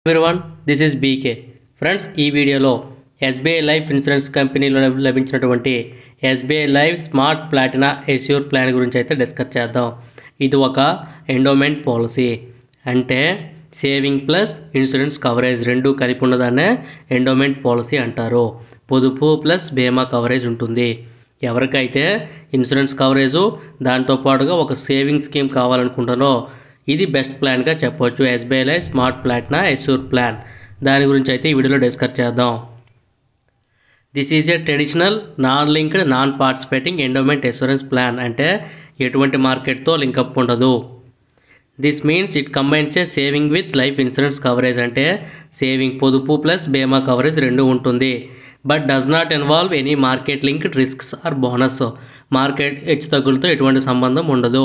Everyone this is BK friends. ఈ వీడియోలో SBI life insurance కంపెనీలో లభించినటువంటి SBI life smart platina assure plan గురించి అయితే డిస్కస్ చేద్దాం. ఇది ఒక ఎండోమెంట్ పాలసీ, అంటే సేవింగ్ ప్లస్ ఇన్సూరెన్స్ కవరేజ్ రెండు కలిపి ఉన్నదాన్నే ఎండోమెంట్ పాలసీ అంటారు. పొదుపు ప్లస్ బీమా కవరేజ్ ఉంటుంది. ఎవరికైతే ఇన్సూరెన్స్ కవరేజు దాంతోపాటుగా ఒక సేవింగ్ స్కీమ్ కావాలనుకుంటారో ఇది బెస్ట్ ప్లాన్గా చెప్పవచ్చు. SBI life smart platina assure plan, దాని గురించి అయితే ఈ వీడియోలో డిస్కస్ చేద్దాం. This is a traditional non linked non participating endowment insurance plan, అంటే ఎటువంటి మార్కెట్తో లింకప్ ఉండదు. This means it combines a saving with life insurance coverage, అంటే సేవింగ్ పొదుపు ప్లస్ బీమా కవరేజ్ రెండు ఉంటుంది. But does not involve any market linked risks or bonus. Market హెచ్చుతగ్గులతో ఎటువంటి సంబంధం ఉండదు.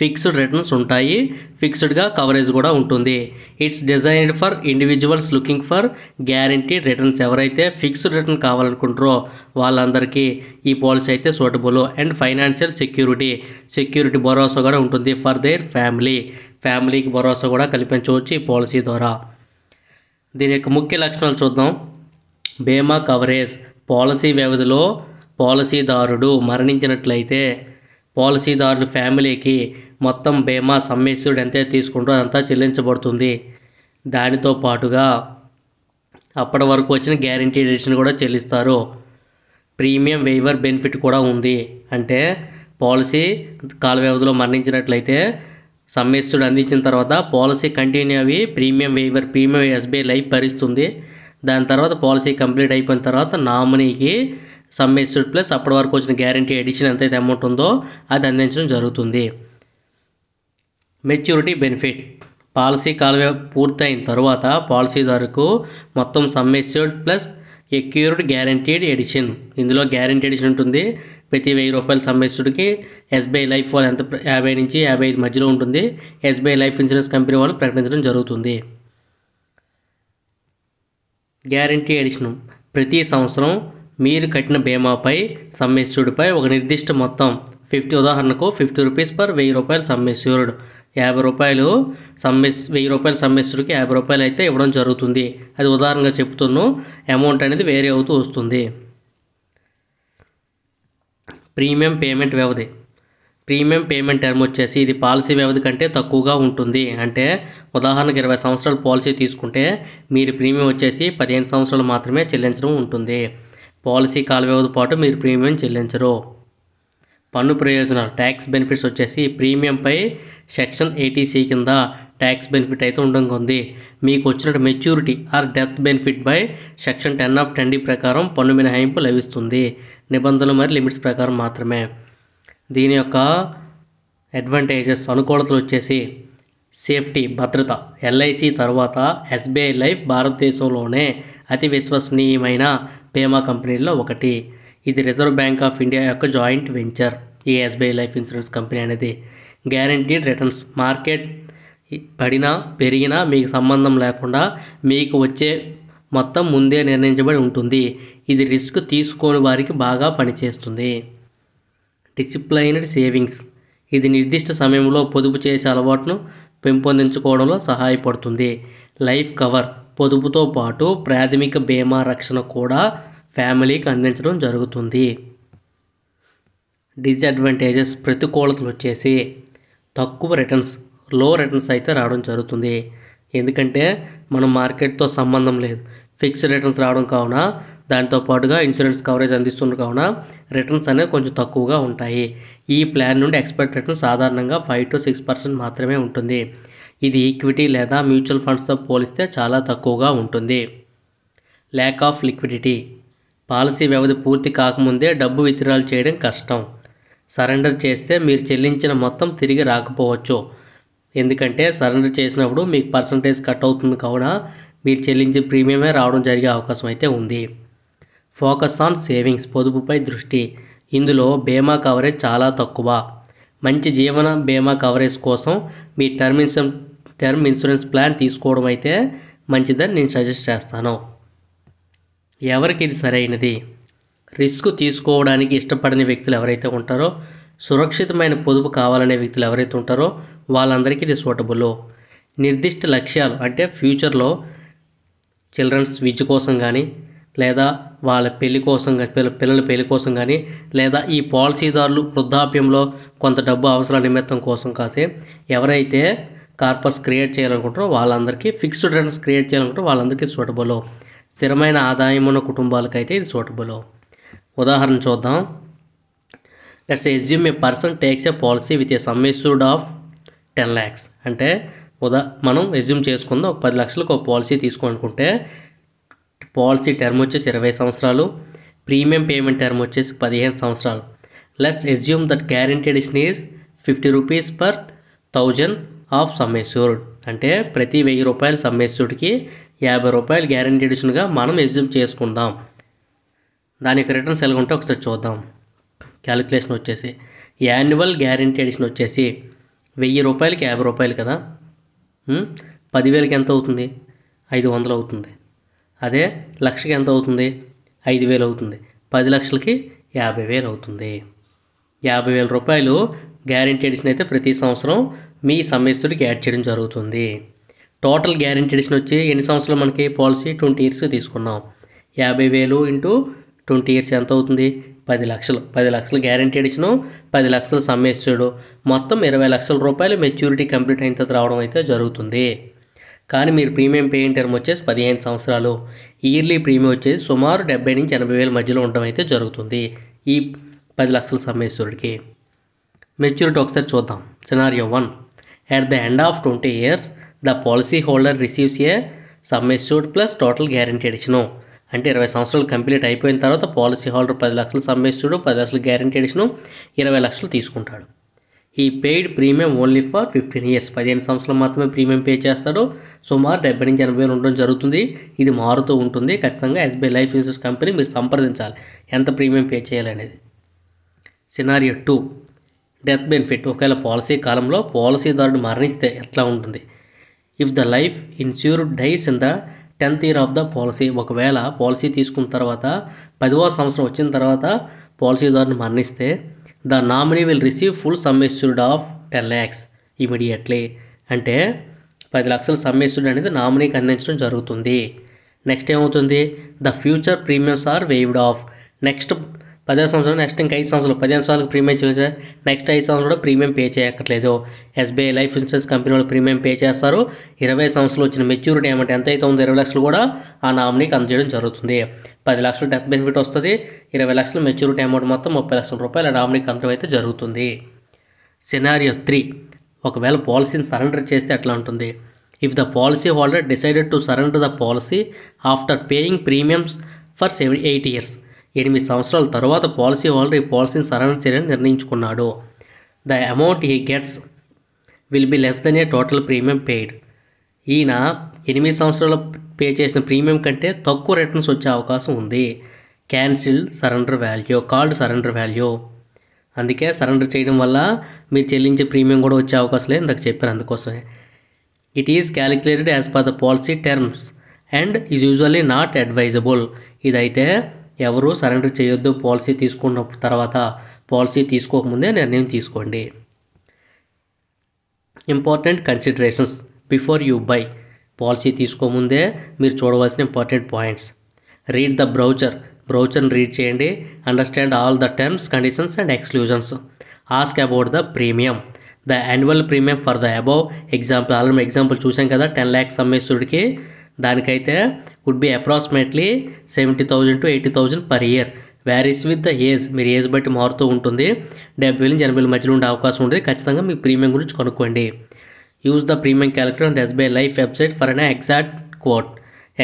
ఫిక్స్డ్ రిటర్న్స్ ఉంటాయి, ఫిక్స్డ్గా కవరేజ్ కూడా ఉంటుంది. It's designed for individuals looking for guaranteed returns. ఎవరైతే ఫిక్స్డ్ రిటర్న్ కావాలనుకుంటారో వాళ్ళందరికీ ఈ పాలసీ అయితే సూటబుల్. అండ్ ఫైనాన్షియల్ సెక్యూరిటీ భరోసా కూడా ఉంటుంది ఫర్ దేర్ ఫ్యామిలీకి భరోసా కూడా కల్పించవచ్చు ఈ పాలసీ ద్వారా. దీని యొక్క ముఖ్య లక్షణాలు చూద్దాం. బీమా కవరేజ్, పాలసీ వ్యవధిలో పాలసీదారుడు మరణించినట్లయితే పాలసీదారుడు ఫ్యామిలీకి మొత్తం బీమా సమ్మిష్యుడు ఎంత తీసుకుంటారో అదంతా చెల్లించబడుతుంది. దానితో పాటుగా అప్పటి వరకు వచ్చిన గ్యారంటీ ఎడిషన్ కూడా చెల్లిస్తారు. ప్రీమియం వేవర్ బెనిఫిట్ కూడా ఉంది, అంటే పాలసీ కాల వ్యవధిలో మరణించినట్లయితే సమ్మిష్యుడు అందించిన తర్వాత పాలసీ కంటిన్యూ అవి ప్రీమియం ఎస్బీఐ లైఫ్ భరిస్తుంది. దాని తర్వాత పాలసీ కంప్లీట్ అయిపోయిన తర్వాత నామినీకి సమ్మిష్యుడ్ ప్లస్ అప్పటి వరకు వచ్చిన గ్యారంటీ ఎడిషన్ ఎంతైతే అమౌంట్ ఉందో అది అందించడం జరుగుతుంది. మెచ్యూరిటీ బెనిఫిట్, పాలసీ కాల పూర్తయిన తర్వాత పాలసీదారుకు మొత్తం సమ్మిష్యుడ్ ప్లస్ ఎక్యూర్డ్ గ్యారంటీడ్ ఎడిషన్, ఇందులో గ్యారంటీ ఎడిషన్ ఉంటుంది. ప్రతి ₹1000 సమ్మిష్యుడికి ఎస్బీఐ లైఫ్ వాళ్ళు ఎంత 50 నుంచి 55 మధ్యలో ఉంటుంది. ఎస్బీఐ లైఫ్ ఇన్సూరెన్స్ కంపెనీ వాళ్ళు ప్రకటించడం జరుగుతుంది. గ్యారంటీ ఎడిషన్, ప్రతి సంవత్సరం మీరు కట్టిన బీమాపై సమ్మిష్యుడిపై ఒక నిర్దిష్ట మొత్తం ఉదాహరణకు ₹50 పర్ ₹1000 సమ్మిష్యూర్డ్, ₹50 ₹1000 సమ్మిష్యుడికి ₹50 అయితే ఇవ్వడం జరుగుతుంది. అది ఉదాహరణగా చెప్తున్నాను, అమౌంట్ అనేది వేరే అవుతూ వస్తుంది. ప్రీమియం పేమెంట్ వ్యవధి, ప్రీమియం పేమెంట్ టర్మ్ వచ్చేసి ఇది పాలసీ వ్యవధి కంటే తక్కువగా ఉంటుంది. అంటే ఉదాహరణకు 20 సంవత్సరాల పాలసీ తీసుకుంటే మీరు ప్రీమియం వచ్చేసి 15 సంవత్సరాలు మాత్రమే చెల్లించడం ఉంటుంది. పాలసీ కాల వ్యవధి పాటు మీరు ప్రీమియం చెల్లించరు. పన్ను ప్రయోజనాలు, ట్యాక్స్ బెనిఫిట్స్ వచ్చేసి ప్రీమియంపై సెక్షన్ 80C కింద ట్యాక్స్ బెనిఫిట్ అయితే ఉంటుంది. మీకు వచ్చిన maturity are death benefit by section 10 of 10D ప్రకారం పన్ను మినహాయింపు లభిస్తుంది. నిబంధనలు మరియు లిమిట్స్ ప్రకారం మాత్రమే. దీని యొక్క అడ్వాంటేజెస్, అనుకూలతలు వచ్చేసి సేఫ్టీ, భద్రత. ఎల్ఐసి తర్వాత ఎస్బీఐ లైఫ్ భారతదేశంలోనే అతి విశ్వసనీయమైన బీమా కంపెనీల్లో ఒకటి. ఇది రిజర్వ్ బ్యాంక్ ఆఫ్ ఇండియా యొక్క జాయింట్ వెంచర్ ఈ ఎస్బీఐ లైఫ్ ఇన్సూరెన్స్ కంపెనీ అనేది. గ్యారంటీడ్ రిటర్న్స్, మార్కెట్ పడినా పెరిగినా మీకు సంబంధం లేకుండా మీకు వచ్చే మొత్తం ముందే నిర్ణయించబడి ఉంటుంది. ఇది రిస్క్ తీసుకోని వారికి బాగా పనిచేస్తుంది. డిసిప్లైన్డ్ సేవింగ్స్, ఇది నిర్దిష్ట సమయంలో పొదుపు చేసే అలవాటును పెంపొందించుకోవడంలో సహాయపడుతుంది. లైఫ్ కవర్, పొదుపుతో పాటు ప్రాథమిక బీమా రక్షణ కూడా ఫ్యామిలీకి అందించడం జరుగుతుంది. డిసడ్వాంటేజెస్, ప్రతికూలతలు వచ్చేసి తక్కువ రిటర్న్స్, లో రిటర్న్స్ అయితే రావడం జరుగుతుంది. ఎందుకంటే మనం మార్కెట్తో సంబంధం లేదు, ఫిక్స్డ్ రిటర్న్స్ రావడం కావున దాంతో పాటుగా ఇన్సూరెన్స్ కవరేజ్ అందిస్తున్న కావున రిటర్న్స్ అనేవి కొంచెం తక్కువగా ఉంటాయి. ఈ ప్లాన్ నుండి ఎక్స్పెక్ట్ రిటర్న్ సాధారణంగా 5 to 6% మాత్రమే ఉంటుంది. ఇది ఈక్విటీ లేదా మ్యూచువల్ ఫండ్స్తో పోలిస్తే చాలా తక్కువగా ఉంటుంది. ల్యాక్ ఆఫ్ లిక్విడిటీ, పాలసీ వ్యవధి పూర్తి కాకముందే డబ్బు విత్డ్రాల్ చేయడం కష్టం. సరెండర్ చేస్తే మీరు చెల్లించిన మొత్తం తిరిగి రాకపోవచ్చు. ఎందుకంటే సరెండర్ చేసినప్పుడు మీకు పర్సంటేజ్ కట్ అవుతుంది కావున మీరు చెల్లించే ప్రీమియమే రావడం జరిగే అవకాశం అయితే ఉంది. ఫోకస్ ఆన్ సేవింగ్స్, పొదుపుపై దృష్టి. ఇందులో బీమా కవరేజ్ చాలా తక్కువ. మంచి జీవన బీమా కవరేజ్ కోసం మీ టర్మ్ ఇన్సూరెన్స్ ప్లాన్ తీసుకోవడం అయితే మంచిదని నేను సజెస్ట్ చేస్తాను. ఎవరికి ఇది సరైనది? రిస్క్ తీసుకోవడానికి ఇష్టపడని వ్యక్తులు ఎవరైతే ఉంటారో, సురక్షితమైన పొదుపు కావాలనే వ్యక్తులు ఎవరైతే ఉంటారో వాళ్ళందరికీ ఇది సూటబుల్. నిర్దిష్ట లక్ష్యాలు అంటే ఫ్యూచర్లో చిల్డ్రన్స్ విద్య కోసం కానీ, లేదా వాళ్ళ పెళ్లి కోసం పిల్లల పెళ్లి కోసం కానీ, లేదా ఈ పాలసీదారులు వృద్ధాప్యంలో కొంత డబ్బు అవసరాల నిమిత్తం కోసం కాసే ఎవరైతే కార్పస్ క్రియేట్ చేయాలనుకుంటారో వాళ్ళందరికీ, ఫిక్స్డ్ రిటర్న్స్ క్రియేట్ చేయాలనుకుంటారో వాళ్ళందరికీ సూటబుల్. స్థిరమైన ఆదాయం ఉన్న కుటుంబాలకైతే ఇది సూటబుల్. ఉదాహరణ చూద్దాం. Let's assume A person takes A policy with a sum assured of 10 lakhs. అంటే మనం అస్యూమ్ చేసుకుందాం, ఒక 10 లక్షలకు ఒక పాలసీ తీసుకోనుకుంటే పాలసీ టర్మ్ వచ్చేసి 20 సంవత్సరాలు, ప్రీమియం పేమెంట్ టర్మ్ వచ్చేసి 15 సంవత్సరాలు. Let's assume that guarantee edition is 50 rupees per 1000 of sum assured. అంటే ప్రతి 1000 రూపాయల సమ్ అష్యూర్డ్కి 50 రూపాయలు గ్యారంటీ ఎడిషన్గా మనం అస్యూమ్ చేసుకుందాం. దానికి రిటర్న్స్ ఎలా ఉంటే ఒకసారి చూద్దాం. క్యాలిక్యులేషన్ వచ్చేసి యాన్యువల్ గ్యారంటీ ఎడిషన్ వచ్చేసి 1000 రూపాయలకి 50 రూపాయలు కదా, 10,000కి ఎంత అవుతుంది? 500 అవుతుంది. అదే లక్షకి ఎంత అవుతుంది? 5,000 అవుతుంది. 10 లక్షలకి 50,000 అవుతుంది. 50,000 రూపాయలు గ్యారంటీ ఎడిషన్ అయితే ప్రతి సంవత్సరం మీ సమ్మెస్తుడికి యాడ్ చేయడం జరుగుతుంది. టోటల్ గ్యారంటీ ఎడిషన్ వచ్చి ఎన్ని సంవత్సరాలు మనకి పాలసీ 20 years తీసుకున్నాం. 50,000 ఇంటూ 20 years ఎంత అవుతుంది? 10 లక్షలు. 10 లక్షల గ్యారంటీ ఎడిషను, 10 లక్షల సమ్మెస్తుడు, మొత్తం 20 లక్షల రూపాయలు మెచ్యూరిటీ కంప్లీట్ అయిన తర్వాత రావడం అయితే జరుగుతుంది. కానీ మీరు ప్రీమియం పేయింగ్ టర్మ్ వచ్చేసి 15 సంవత్సరాలు, ఇయర్లీ ప్రీమియం వచ్చేసి సుమారు 70,000 నుంచి 80,000 మధ్యలో ఉండడం అయితే జరుగుతుంది ఈ 10 లక్షల సమ్మెస్తుడికి. మెచ్యూరిటీ ఒకసారి చూద్దాం. Scenario 1. At the end of 20 years, the policy holder receives a sum assured plus total guarantee addition. అంటే 20 సంవత్సరాలు కంప్లీట్ అయిపోయిన తర్వాత పాలసీ హోల్డర్ 10 లక్షలు సమ్ అష్యూర్డ్, 10 లక్షల గ్యారంటీ ఎడిషను, 20 లక్షలు తీసుకుంటాడు. ఈ paid premium only for 15 years. 15 సంవత్సరాలు మాత్రమే ప్రీమియం పే చేస్తాడు. సుమారు 70,000 నుంచి 80,000 ఉండడం జరుగుతుంది. ఇది మారుతూ ఉంటుంది. ఖచ్చితంగా ఎస్బీఐ లైఫ్ ఇన్సూరెన్స్ కంపెనీ మీరు సంప్రదించాలి ఎంత ప్రీమియం పే చేయాలనేది. సినారియో 2. Death benefit. ఒకవేళ పాలసీ కాలంలో పాలసీదారుడు మరణిస్తే ఎట్లా ఉంటుంది? If the life insured dice in the 10th year of the policy. ఒకవేళ పాలసీ తీసుకున్న తర్వాత 10వ సంవత్సరం వచ్చిన తర్వాత పాలసీదారుడు మరణిస్తే the nominee will receive full sum assured of 10 lakhs immediately. అంటే 10 లక్షల సమ్ అష్యూర్డ్ అనేది నామినీకి అందించడం జరుగుతుంది. నెక్స్ట్ ఏమవుతుంది? The future premiums are waived off. Next 10వ సంవత్సరం, నెక్స్ట్ ఇంకా 5 సంవత్సరాలు, 15 సంవత్సరాలకు ప్రీమియం చేయాలి. నెక్స్ట్ 5 సంవత్సరాలు కూడా ప్రీమియం పే చేయక్కర్లేదు. ఎస్బీఐ లైఫ్ ఇన్సూరెన్స్ కంపెనీ వాళ్ళు ప్రీమియం పే చేస్తారు. 20 సంవత్సరాలు వచ్చిన మెచ్యూరిటీ అమౌంట్ ఎంత అయితే ఉందో 20 లక్షలు కూడా ఆ నామినీకి అందజేయడం జరుగుతుంది. 10 లక్షలు డెత్ బెనిఫిట్ వస్తుంది. 20 లక్షల మెచ్యూరిటీ అమౌంట్ మొత్తం 30 లక్షల రూపాయలు ఆ నామినీకి అందడం అయితే జరుగుతుంది. సినారియో 3. ఒకవేళ పాలసీని సరెండర్ చేస్తే ఎట్లా ఉంటుంది? If the policy holder decided to surrender the policy after paying premiums for 8 years. 8 సంవత్సరాల తర్వాత పాలసీ హోల్డర్ ఈ పాలసీని సరెండర్ చేయాలని నిర్ణయించుకున్నాడు. The amount he gets will be less than a total premium paid. ఈయన 8 సంవత్సరాలు పే చేసిన ప్రీమియం కంటే తక్కువ రిటర్న్స్ వచ్చే అవకాశం ఉంది. Cancel surrender value, called surrender value. అందుకే సరెండర్ చేయడం వల్ల మీరు చెల్లించే ప్రీమియం కూడా వచ్చే అవకాశం లేదు, ఇందాక చెప్పాను. అందుకోసమే it is calculated as per the policy terms and is usually not advisable. ఇదైతే ఎవరు సరెండర్ చేయొద్దు. పాలసీ తీసుకున్న తర్వాత, పాలసీ తీసుకోకముందే నిర్ణయం తీసుకోండి. Important considerations before you buy. Policy తీసుకోముందే మీరు చూడవలసిన ఇంపార్టెంట్ పాయింట్స్. రీడ్ ద బ్రౌచర్ని రీడ్ చేయండి. Understand all the terms, conditions and exclusions. Ask about the premium. The annual premium for the above example, already example చూసాం కదా, 10 lakhs సమ్మెస్తుడికి దానికైతే would be approximately 70,000 to 80,000 per year. Varies with the age. మీరు age బట్టి మారుతూ ఉంటుంది. 70,000 నుంచి 80,000 మధ్యలో ఉండే అవకాశం ఉంటుంది. ఖచ్చితంగా మీ ప్రీమియం గురించి కనుక్కోండి. Use the premium calculator on the SBI life website for an exact quote.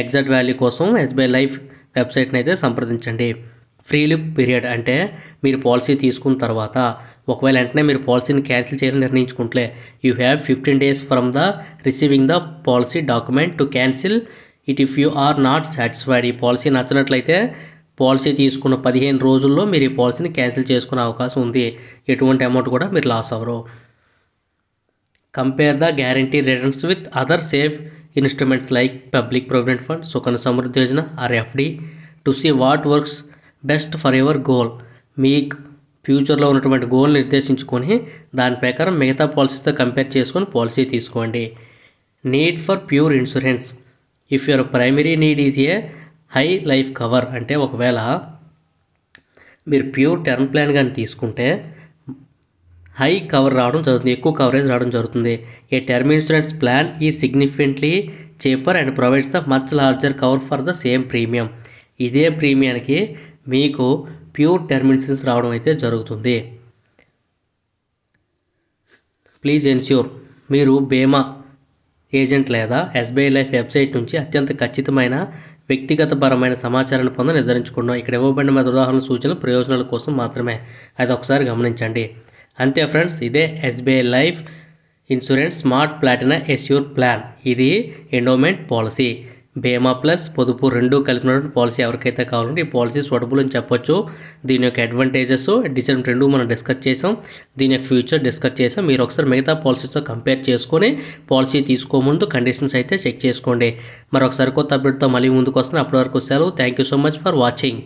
Exact value కోసం ఎస్బీఐ లైఫ్ వెబ్సైట్ని అయితే సంప్రదించండి. ఫ్రీ లుక్ పీరియడ్ అంటే మీరు పాలసీ తీసుకున్న తర్వాత ఒకవేళ వెంటనే మీరు పాలసీని క్యాన్సిల్ చేయాలని నిర్ణయించుకుంటే you have 15 days from the receiving the policy document to cancel it if you are not satisfied. ఈ పాలసీ నచ్చినట్లయితే పాలసీ తీసుకున్న 15 రోజుల్లో మీరు ఈ పాలసీని క్యాన్సిల్ చేసుకునే అవకాశం ఉంది. ఎటువంటి అమౌంట్ కూడా మీరు లాస్ అవ్వరు. Compare the guarantee returns with other safe instruments like public provident fund, Sukanya Samriddhi Yojana or FD to see what works best for your goal. మీ ఫ్యూచర్లో ఉన్నటువంటి గోల్ నిర్దేశించుకొని దాని ప్రకారం మిగతా పాలసీస్తో కంపేర్ చేసుకొని పాలసీ తీసుకోండి. Need for pure insurance. If your primary need is a high life cover అంటే ఒకవేళ మీరు ప్యూర్ టర్మ్ ప్లాన్ కానీ తీసుకుంటే హై కవర్ రావడం జరుగుతుంది, ఎక్కువ కవరేజ్ రావడం జరుగుతుంది. ఏ టర్మ్ ఇన్సూరెన్స్ ప్లాన్ ఈ significantly cheaper and provides the much larger cover for the same premium. ఇదే ప్రీమియానికి మీకు ప్యూర్ టర్మ్ ఇన్సూరెన్స్ రావడం అయితే జరుగుతుంది. ప్లీజ్ ఎన్ష్యూర్ మీరు బీమా ఏజెంట్ లేదా ఎస్బీఐ లైఫ్ వెబ్సైట్ నుంచి అత్యంత ఖచ్చితమైన వ్యక్తిగతపరమైన సమాచారాన్ని పొంద నిర్ధారించుకున్నాం. ఇక్కడ ఇవ్వబడిన మన ఉదాహరణ సూచనలు ప్రయోజనాల కోసం మాత్రమే, అది ఒకసారి గమనించండి. అంతే ఫ్రెండ్స్, ఇదే SBI life insurance smart platina assure plan. ఇది ఎండోమెంట్ పాలసీ, బీమా ప్లస్ పొదుపు రెండు కలిపినటువంటి పాలసీ. ఎవరికైతే కావాలంటే ఈ పాలసీ సూటబుల్ అని చెప్పొచ్చు. దీని యొక్క అడ్వాంటేజెస్ డిసడ్వాంటేజ్ రెండు మనం డిస్కస్ చేసాం, దీని యొక్క ఫ్యూచర్ డిస్కస్ చేసాం. మీరు ఒకసారి మిగతా పాలసీతో కంపేర్ చేసుకొని పాలసీ తీసుకోముందు కండిషన్స్ అయితే చెక్ చేసుకోండి. మరి ఒకసారి కొత్త అప్డేట్తో మళ్ళీ ముందుకు వస్తున్నాను. అప్పటి వరకు సెలవు. Thank you so much for watching.